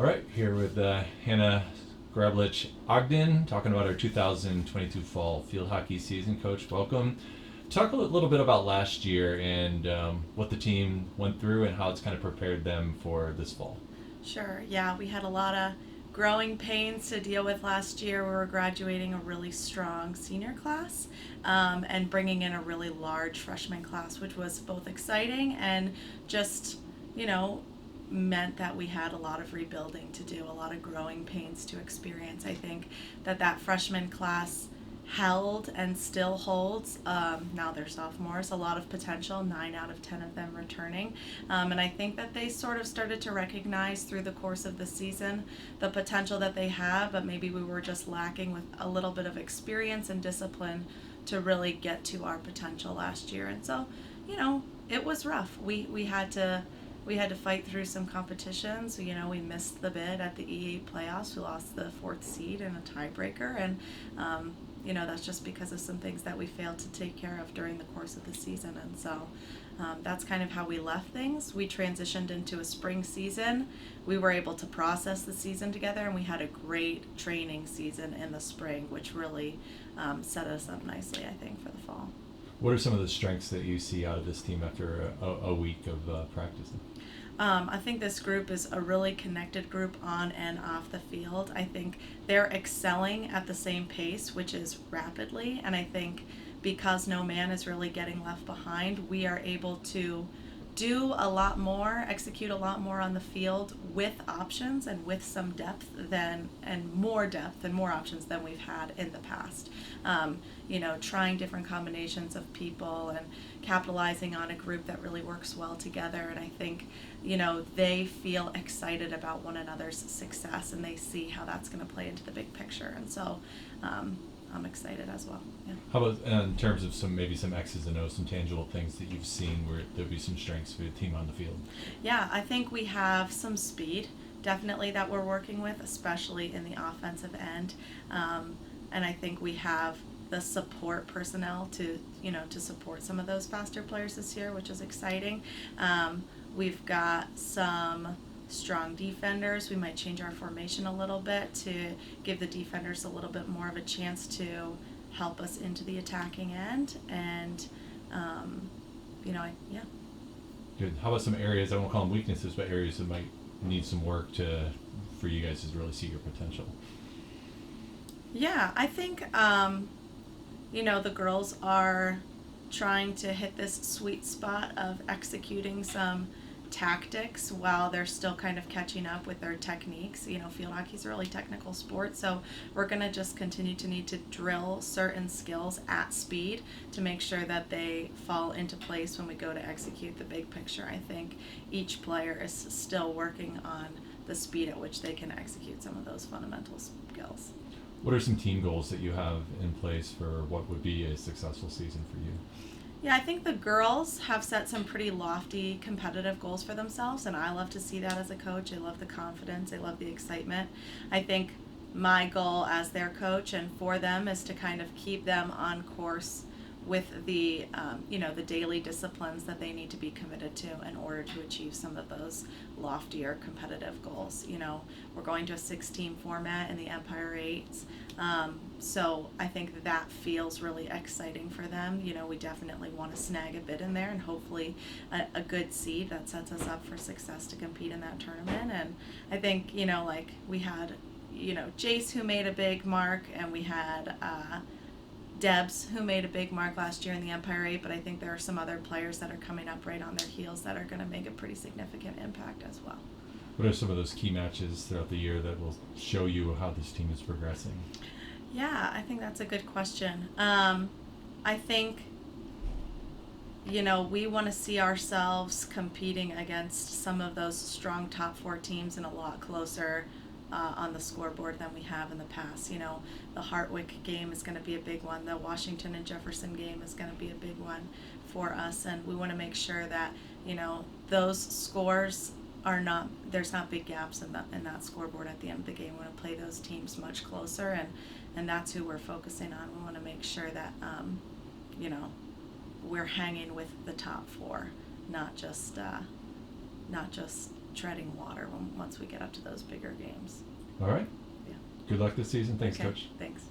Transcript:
All right, here with Hannah Ogden, talking about our 2022 fall field hockey season. Coach, welcome. Talk a little bit about last year and what the team went through and how it's kind of prepared them for this fall. Sure. Yeah, we had a lot of growing pains to deal with last year. We were graduating a really strong senior class and bringing in a really large freshman class, which was both exciting and just, you know, meant that we had a lot of rebuilding to do, a lot of growing pains to experience. I think that freshman class held and still holds, now they're sophomores, a lot of potential, 9 out of 10 of them returning. And I think that they sort of started to recognize through the course of the season the potential that they have, but maybe we were just lacking with a little bit of experience and discipline to really get to our potential last year. And so, it was rough. We had to fight through some competitions. We missed the bid at the EA playoffs. We lost the fourth seed in a tiebreaker, and that's just because of some things that we failed to take care of during the course of the season. And so that's kind of how we left things. We transitioned into a spring season. We were able to process the season together, and we had a great training season in the spring, which really set us up nicely, I think, for the fall. What are some of the strengths that you see out of this team after a week of practicing? I think this group is a really connected group on and off the field. I think they're excelling at the same pace, which is rapidly. And I think because no man is really getting left behind, we are able to do a lot more, execute a lot more on the field with options and with some depth and more options than we've had in the past. Trying different combinations of people and capitalizing on a group that really works well together. And I think, they feel excited about one another's success and they see how that's going to play into the big picture. And so, I'm excited as well. Yeah. How about in terms of some X's and O's, some tangible things that you've seen where there'll be some strengths for the team on the field? Yeah, I think we have some speed, definitely, that we're working with, especially in the offensive end. And I think we have the support personnel to support some of those faster players this year, which is exciting. We've got some strong defenders. We might change our formation a little bit to give the defenders a little bit more of a chance to help us into the attacking end. And, yeah. Good. How about some areas, I won't call them weaknesses, but areas that might need some work for you guys to really see your potential? Yeah, I think, the girls are trying to hit this sweet spot of executing some tactics while they're still kind of catching up with their techniques. Field hockey's a really technical sport, so we're going to just continue to need to drill certain skills at speed to make sure that they fall into place when we go to execute the big picture. I think each player is still working on the speed at which they can execute some of those fundamental skills. What are some team goals that you have in place for what would be a successful season for you? Yeah, I think the girls have set some pretty lofty competitive goals for themselves, and I love to see that as a coach. I love the confidence. I love the excitement. I think my goal as their coach and for them is to kind of keep them on course with the daily disciplines that they need to be committed to in order to achieve some of those loftier competitive goals. We're going to a 6-team format in the Empire 8s. So I think that feels really exciting for them. We definitely want to snag a bid in there and hopefully a good seed that sets us up for success to compete in that tournament. And I think, we had, Jace, who made a big mark, and we had Debs, who made a big mark last year in the Empire 8, but I think there are some other players that are coming up right on their heels that are going to make a pretty significant impact as well. What are some of those key matches throughout the year that will show you how this team is progressing? Yeah, I think that's a good question. I think, we want to see ourselves competing against some of those strong top 4 teams and a lot closer on the scoreboard than we have in the past. The Hartwick game is going to be a big one. The Washington and Jefferson game is going to be a big one for us, and we want to make sure that, those scores there's not big gaps in that scoreboard at the end of the game. We want to play those teams much closer, and that's who we're focusing on. We want to make sure that we're hanging with the top 4, not just treading water once we get up to those bigger games. All right. Yeah. Good luck this season. Thanks, Okay, Coach. thanks.